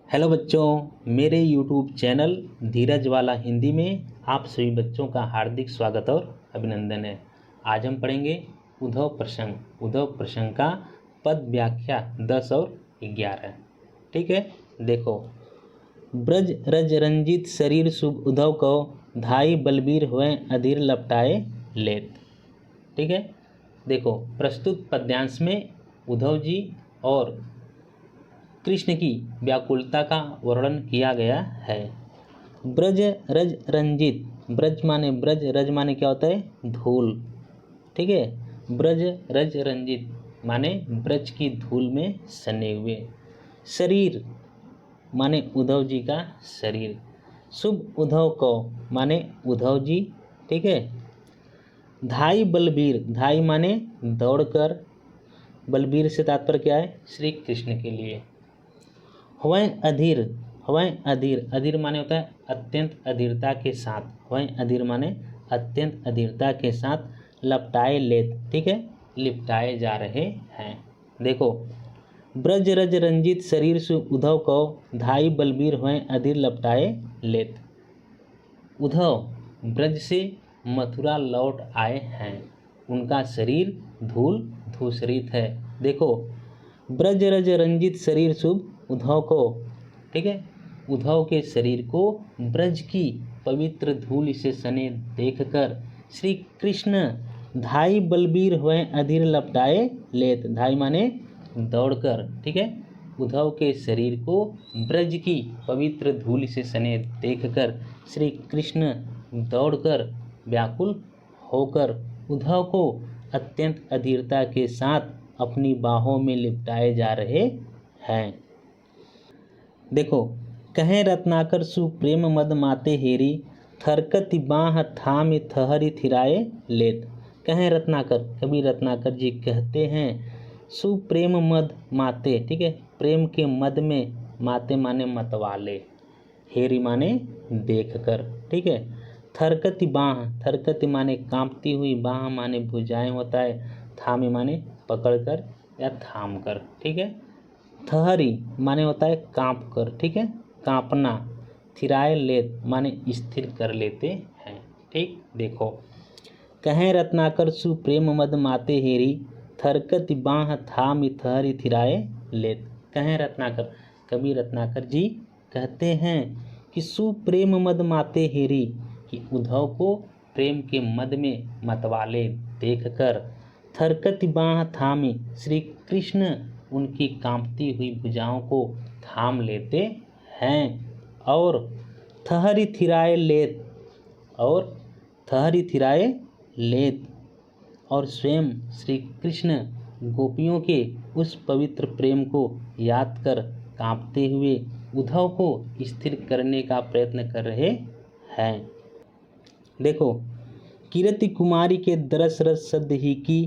Hello बच्चों, मेरे YouTube channel धीरज वाला हिंदी में आप सभी बच्चों का हार्दिक स्वागत और अभिनंदन है। आज हम पढ़ेंगे उद्धव प्रसंग का पद व्याख्या 10 और 11। ठीक है, देखो। ब्रज रज रंजित शरीर शुभ उद्धव को धाई बलबीर हुए अधीर लपटाए लेत। ठीक है, देखो, प्रस्तुत पद्यांश में उद्धव जी और कृष्ण की व्याकुलता का वर्णन किया गया है। ब्रज रज रंजित, ब्रज माने ब्रज, रज माने क्या होता है? धूल। ठीक है, ब्रज रज रंजित माने ब्रज की धूल में सने हुए। शरीर माने उद्धव जी का शरीर। शुभ उद्धव को माने उद्धव जी। ठीक है, धाई बलबीर, धाई माने दौड़कर, बलबीर से तात्पर्य क्या है? श्री कृष्ण के लिए। हवैं अधीर, हवैं अधीर, अधीर माने होता है अत्यंत अधीरता के साथ। हवैं अधीर माने अत्यंत अधीरता के साथ लपटाए लेत। ठीक है, लिपटाए जा रहे हैं। देखो, ब्रज रज रंजित शरीर से उद्धव को धाई बलबीर हुए अधीर लपटाए लेत। उद्धव ब्रज से मथुरा लौट आए हैं, उनका शरीर धूल धूसरित है। देखो, ब्रज रज रंजित शरीर शुभ उद्धव को, ठीक है, उद्धव के शरीर को ब्रज की पवित्र धूल से सने देखकर श्री कृष्ण धाई बलबीर हुए अधीर लपटाए लेत। धाई माने दौड़कर। ठीक है, उद्धव के शरीर को ब्रज की पवित्र धूल से सने देखकर श्री कृष्ण दौड़कर व्याकुल होकर उद्धव को अत्यंत अधीरता के साथ अपनी बाहों में लिपटाए जा रहे हैं। देखो, कहें रत्नाकर सुप्रेम मद माते हेरी थरकति बाह थाम थहरी थिराए लेत। कहें रत्नाकर, कवि रत्नाकर जी कहते हैं, सुप्रेम मद माते, ठीक है, प्रेम के मद में, माते माने मतवाले, हेरी माने देखकर। ठीक है, थरकति बाह, थरकति माने कांपती हुई, बाह माने भुजाएं होता है, थामे माने पकड़कर या थाम कर। ठीक है, थहरी माने होता है कांप कर। ठीक है, कांपना। थिराए लेत माने स्थिर कर लेते हैं। ठीक, देखो, कहें रत्नाकर सुप्रेम मद माते हेरी थरकति बाह थाम थहरी थिराए लेत। कहें रत्नाकर, कवि रत्नाकर जी कहते हैं कि सुप्रेम मद माते हेरी, कि उद्धव को प्रेम के मद में मतवाले देखकर थरकति बाह थामी, श्री कृष्ण उनकी कांपती हुई भुजाओं को थाम लेते हैं और थहरी थिराए लेत, और थहरी थिराए लेत, और स्वयं श्री कृष्ण गोपियों के उस पवित्र प्रेम को याद कर कांपते हुए उद्धव को स्थिर करने का प्रयत्न कर रहे हैं। देखो, कीरति कुमारी के दरस रस सद ही की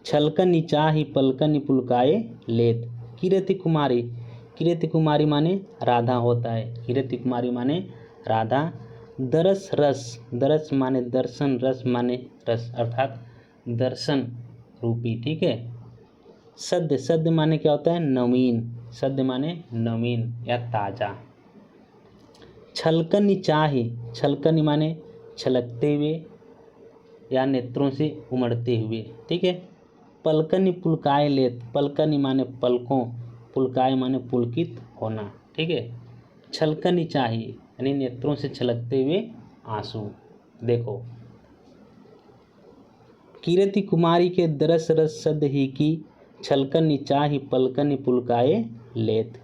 छलकन चाही पलकन पुलकाए लेत। कीरति कुमारी, कीरति कुमारी माने राधा होता है। कीरति कुमारी माने राधा। दरस रस, दरस माने दर्शन, रस माने रस, अर्थात दर्शन रूपी। ठीक है, सद्य, सद्य माने क्या होता है? नवीन, सद्य माने नवीन या ताजा। छलकन चाही, छलकन माने छलकते हुए या नेत्रों से उमड़ते हुए। ठीक है, पलकन पुलकाए लेत, पलकन माने पलकों, पुलकाए माने पुलकित होना। ठीक है, छलकन चाहिए यानी नेत्रों से छलकते हुए आंसू। देखो, कीरति कुमारी के दरस रस सद ही की छलकन चाही पलकन पुलकाए लेत।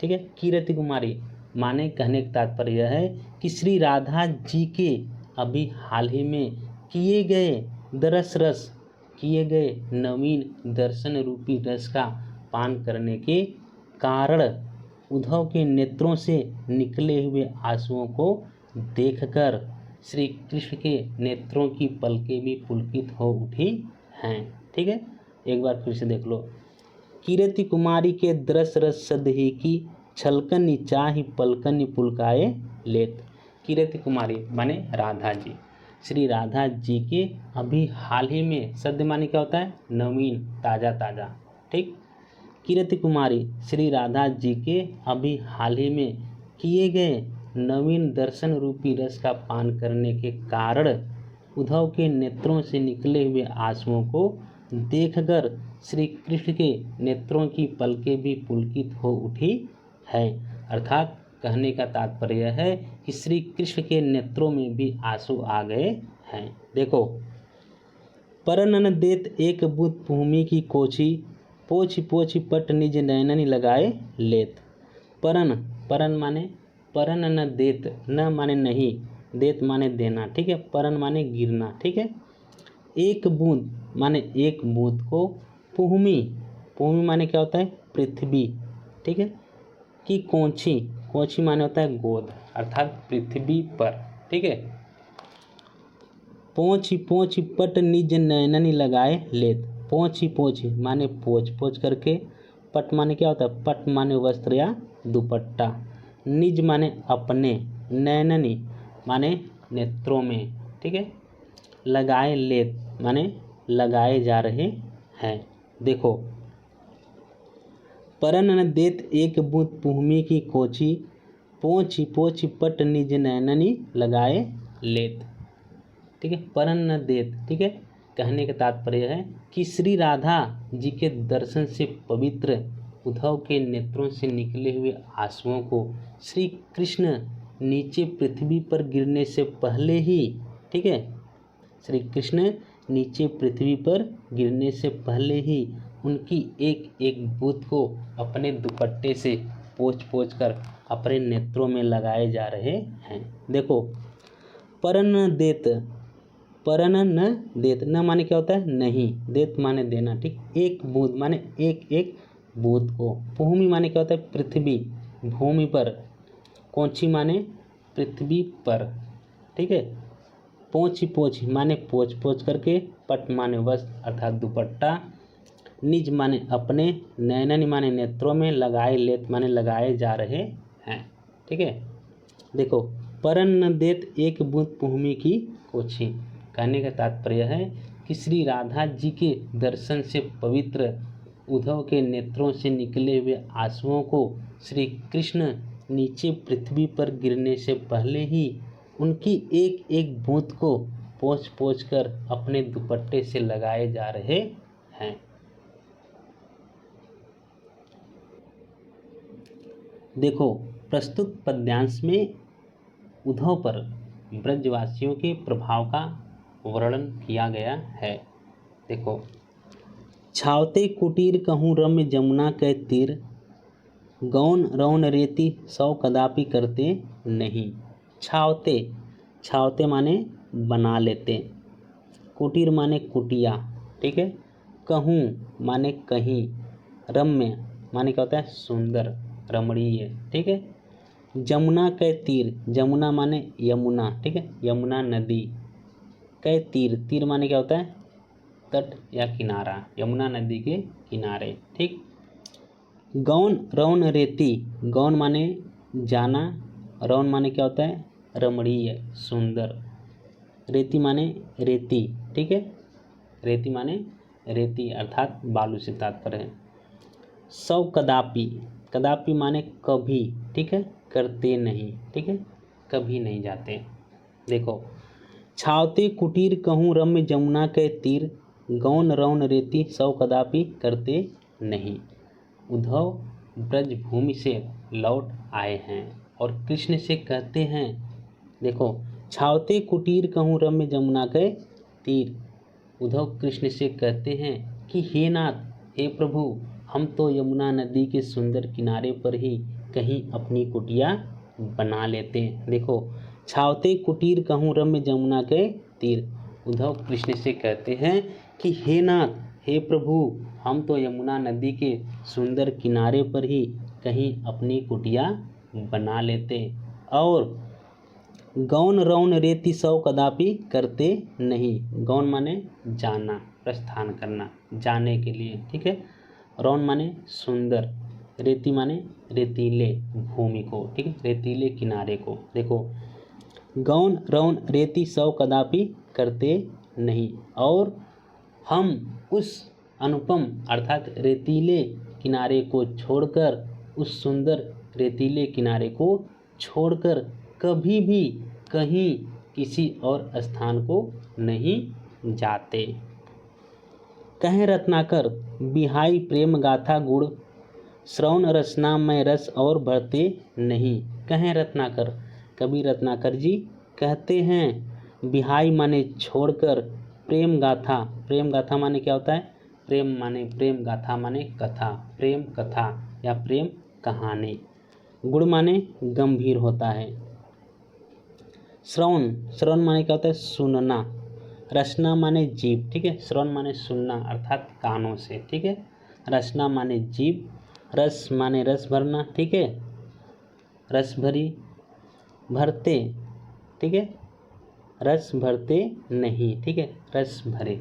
ठीक है, कीरति कुमारी माने कहने का तात्पर्य यह है कि श्री राधा जी के अभी हाल ही में किए गए दरस रस, किए गए नवीन दर्शन रूपी रस का पान करने के कारण उद्धव के नेत्रों से निकले हुए आंसुओं को देखकर श्री कृष्ण के नेत्रों की पलकें भी पुलकित हो उठी हैं। ठीक है, एक बार फिर से देख लो। कीरति कुमारी के दरस रस सद ही की छलकन चाही पलकन पुलकाए लेत। कीरति कुमारी माने राधा जी, श्री राधा जी के अभी हाल ही में, सद्य माने क्या होता है? नवीन, ताज़ा ताज़ा। ठीक, कीर्ति कुमारी श्री राधा जी के अभी हाल ही में किए गए नवीन दर्शन रूपी रस का पान करने के कारण उद्धव के नेत्रों से निकले हुए आंसुओं को देखकर श्री कृष्ण के नेत्रों की पलकें भी पुलकित हो उठी है। अर्थात कहने का तात्पर्य है कि श्री कृष्ण के नेत्रों में भी आंसू आ गए हैं। देखो, परन देत एक बुत भूमि की कोची, पोछ पोछ पट निज नयननि लगाए लेत। परन, परन माने परन न देत, न माने नहीं, देत माने देना, ठीक है। परन माने गिरना, ठीक है। एक बूंद माने एक बूंद को, भूमि, भूमि माने क्या होता है, पृथ्वी, ठीक है। कि कोंछी, कोंछी माने होता है गोद, अर्थात पृथ्वी पर, ठीक है। पोंछ पोंछ पट निज नयननि लगाए लेत। पोंछ पोंछ माने पोंछ पोंछ करके, पट माने क्या होता है, पट माने वस्त्र या दुपट्टा, निज माने अपने, नयननि माने नेत्रों में, ठीक है। लगाए लेत माने लगाए जा रहे हैं। देखो, परन न देत एक बूंद भूमि की कोची, पोंछ पोंछ पट निज नयननि लगाए लेत, ठीक है। परन न देत, ठीक है। कहने का तात्पर्य है कि श्री राधा जी के दर्शन से पवित्र उद्धव के नेत्रों से निकले हुए आंसुओं को श्री कृष्ण नीचे पृथ्वी पर गिरने से पहले ही, ठीक है, श्री कृष्ण नीचे पृथ्वी पर गिरने से पहले ही उनकी एक एक बूंद को अपने दुपट्टे से पोंछ पोंछ कर अपने नेत्रों में लगाए जा रहे हैं। देखो, परन न देत, परन न देत, न माने क्या होता है, नहीं, देत माने देना, ठीक। एक बूंद माने एक एक बूंद को, भूमि माने क्या होता है, पृथ्वी, भूमि पर, कोंची माने पृथ्वी पर, ठीक है। पोंछ पोंछ माने पोंछ पोंछ करके, पट माने वस्त्र अर्थात दुपट्टा, निज माने अपने, नयननि माने नेत्रों में, लगाए लेत माने लगाए जा रहे हैं, ठीक है। देखो, परन न देत एक बूंद भूमि की कोछी, कहने का तात्पर्य है कि श्री राधा जी के दर्शन से पवित्र उद्धव के नेत्रों से निकले हुए आंसुओं को श्री कृष्ण नीचे पृथ्वी पर गिरने से पहले ही उनकी एक एक बूंद को पोंछ पोंछ कर अपने दुपट्टे से लगाए जा रहे हैं। देखो, प्रस्तुत पद्यांश में उद्धव पर ब्रजवासियों के प्रभाव का वर्णन किया गया है। देखो, छावते कुटीर कहूँ रम्य जमुना के तीर, गौन रौन रेती सौ कदापि करते नहीं। छावते, छावते माने बना लेते, कुटीर माने कुटिया, ठीक है। कहूँ माने कहीं, रम्य माने क्या होता है, सुंदर, रमणीय, ठीक है। जमुना के तीर, जमुना माने यमुना, ठीक है, यमुना नदी, के तीर, तीर माने क्या होता है, तट या किनारा, यमुना नदी के किनारे, ठीक। गौन रौन रेती, गौन माने जाना, रौन माने क्या होता है, रमणीय, सुंदर, रेती माने रेती, ठीक है। रेती माने रेती अर्थात बालू से तात्पर्य है। सौ कदापि, कदापि माने कभी, ठीक है, करते नहीं, ठीक है, कभी नहीं जाते। देखो, छावते कुटीर कहूँ रम्य जमुना के तीर, गौन रौन रेती सौ कदापि करते नहीं। उद्धव ब्रजभूमि से लौट आए हैं और कृष्ण से कहते हैं, देखो, छावते कुटीर कहूँ रम्य जमुना के तीर, उद्धव कृष्ण से कहते हैं कि हे नाथ, हे प्रभु, हम तो यमुना नदी के सुंदर किनारे पर ही कहीं अपनी कुटिया बना लेते। देखो, छावते कुटीर कहूँ रम्य जमुना के तीर, उद्धव कृष्ण से कहते हैं कि हे नाथ, हे प्रभु, हम तो यमुना नदी के सुंदर किनारे पर ही कहीं अपनी कुटिया बना लेते और गौन रौन रेती सौ कदापि करते नहीं। गौन माने जाना, प्रस्थान करना, जाने के लिए, ठीक है। रौन माने सुंदर, रेती माने रेतीले भूमि को, ठीक है, रेतीले किनारे को। देखो, गौन रौन रेती सौ कदापि करते नहीं और हम उस अनुपम अर्थात रेतीले किनारे को छोड़कर, उस सुंदर रेतीले किनारे को छोड़कर कभी भी कहीं किसी और स्थान को नहीं जाते। कहें रत्नाकर बिहाई प्रेम गाथा गुड़, श्रवण रसना में रस और भरते नहीं। कहें रत्नाकर, कवि रत्नाकर जी कहते हैं बिहाई माने छोड़कर, प्रेम गाथा माने क्या होता है? प्रेम गाथा माने कथा, प्रेम कथा या प्रेम कहानी। गुड़ माने गंभीर होता है। श्रवण माने क्या होता है? सुनना। रसना माने जीभ, ठीक है। श्रवण माने सुनना अर्थात कानों से, ठीक है। रसना माने जीभ, रस माने रस भरना, ठीक है। रस भरी, भरते, ठीक है। रस भरते नहीं, ठीक है। रस भरे।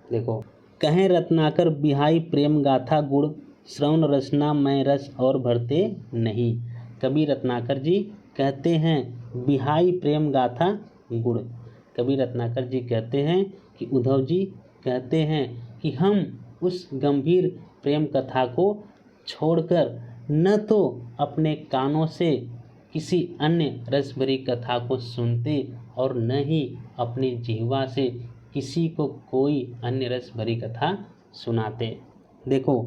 देखो, कहें रत्नाकर बिहाई प्रेम गाथा गुड़, श्रवण रसना में रस और भरते नहीं। कवि रत्नाकर जी कहते हैं बिहाई प्रेम गाथा गुड़। कवि रत्नाकर जी कहते हैं कि उद्धव जी कहते हैं कि हम उस गंभीर प्रेम कथा को छोड़कर न तो अपने कानों से किसी अन्य रस भरी कथा को सुनते और न ही अपनी जिह्वा से किसी को कोई अन्य रस भरी कथा सुनाते। देखो,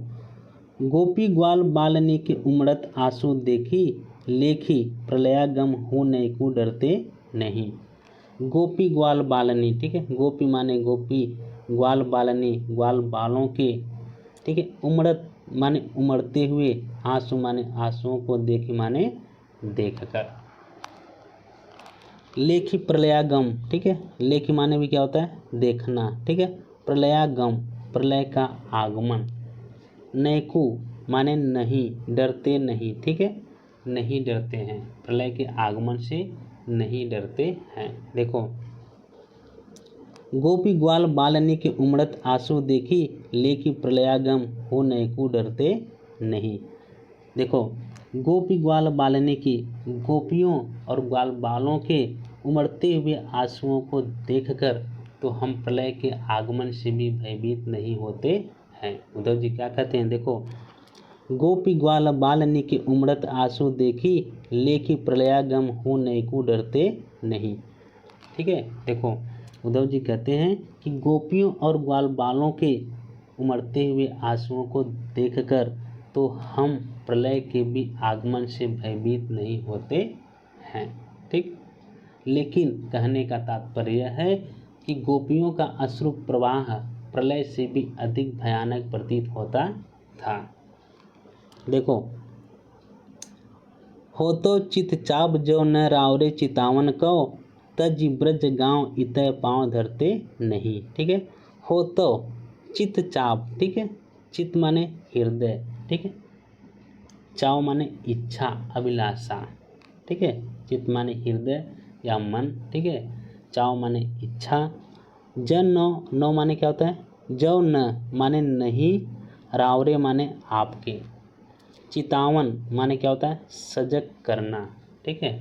गोपी ग्वाल बालनी के उमड़त आंसू देखी, लेखी प्रलयागम हो नैकू डरते नहीं। गोपी ग्वाल बालनी, ठीक है। गोपी माने गोपी, ग्वाल बालनी ग्वाल बालों के, ठीक है। उमड़त माने उमड़ते हुए, आंसू माने आंसुओं को, देखी माने देखकर। लेखी प्रलयागम, ठीक है। लेखी माने भी क्या होता है? देखना, ठीक है। प्रलयागम प्रलय का आगमन। नैकू माने नहीं, डरते नहीं, ठीक है। नहीं डरते हैं, प्रलय के आगमन से नहीं डरते हैं। देखो, गोपी ग्वाल बालनी के उमड़त आंसू देखी, लेखी प्रलयागम हो नैकू डरते नहीं। देखो, गोपी ग्वाल बालनी की, गोपियों और ग्वाल बालों के उमड़ते हुए आंसुओं को देखकर तो हम प्रलय के आगमन से भी भयभीत नहीं होते हैं। उद्धव जी क्या कहते हैं? देखो, गोपी ग्वाल बालनी के उमड़त आंसू देखी, लेखी प्रलयागम हो नैकू डरते नहीं, ठीक है। देखो, उद्धव जी कहते हैं कि गोपियों और ग्वाल बालों के उमड़ते हुए आंसुओं को देखकर तो हम प्रलय के भी आगमन से भयभीत नहीं होते हैं, ठीक। लेकिन कहने का तात्पर्य है कि गोपियों का अश्रु प्रवाह प्रलय से भी अधिक भयानक प्रतीत होता था। देखो, हो तो चित चाप जो न रावरे चितावन को, तज ब्रज गांव इतय पांव धरते नहीं, ठीक है। हो तो चित चाप, ठीक है। चित माने हृदय, ठीक है। चाव माने इच्छा, अभिलाषा, ठीक है। चित माने हृदय या मन, ठीक है। चाव माने इच्छा। जन नो माने क्या होता है? जो न माने नहीं, रावरे माने आपके, चितावन माने क्या होता है? सजग करना, ठीक है।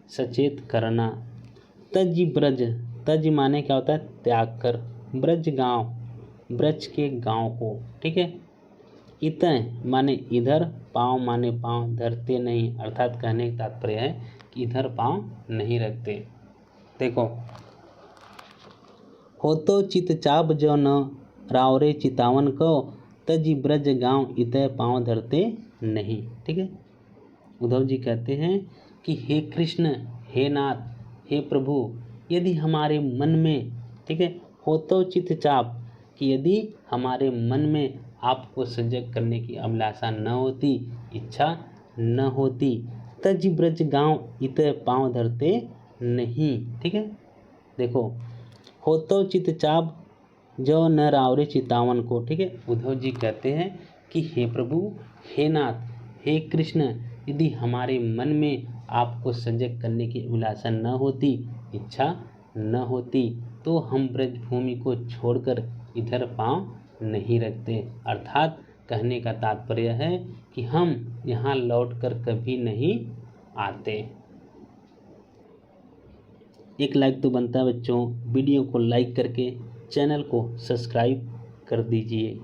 सचेत करना। तज ब्रज, तज माने क्या होता है? त्याग कर। ब्रज गांव, ब्रज के गांव को, ठीक है। इतय माने इधर, पाँव माने पाँव, धरते नहीं अर्थात कहने का तात्पर्य है कि इधर पाँव नहीं रखते। देखो, हो तो चित चाप जो न रावरे चितावन को, तज ब्रज गांव इतय पाँव धरते नहीं, ठीक है। उद्धव जी कहते हैं कि हे कृष्ण, हे नाथ, हे प्रभु, यदि हमारे मन में, ठीक है, हो तो चित चाप, कि यदि हमारे मन में आपको सजग करने की अभिलाषा न होती, इच्छा न होती, तज ब्रज गांव इतय पाँव धरते नहीं, ठीक है। देखो, हो तो चित चाप जो न रावरे चितावन को, ठीक है। उद्धव जी कहते हैं कि हे प्रभु, हे नाथ, हे कृष्ण, यदि हमारे मन में आपको सजग करने की अभिलाषा न होती, इच्छा न होती, तो हम ब्रज भूमि को छोड़कर इधर पाँव नहीं रखते। अर्थात कहने का तात्पर्य है कि हम यहाँ लौटकर कभी नहीं आते। एक लाइक तो बनता है बच्चों। वीडियो को लाइक करके चैनल को सब्सक्राइब कर दीजिए।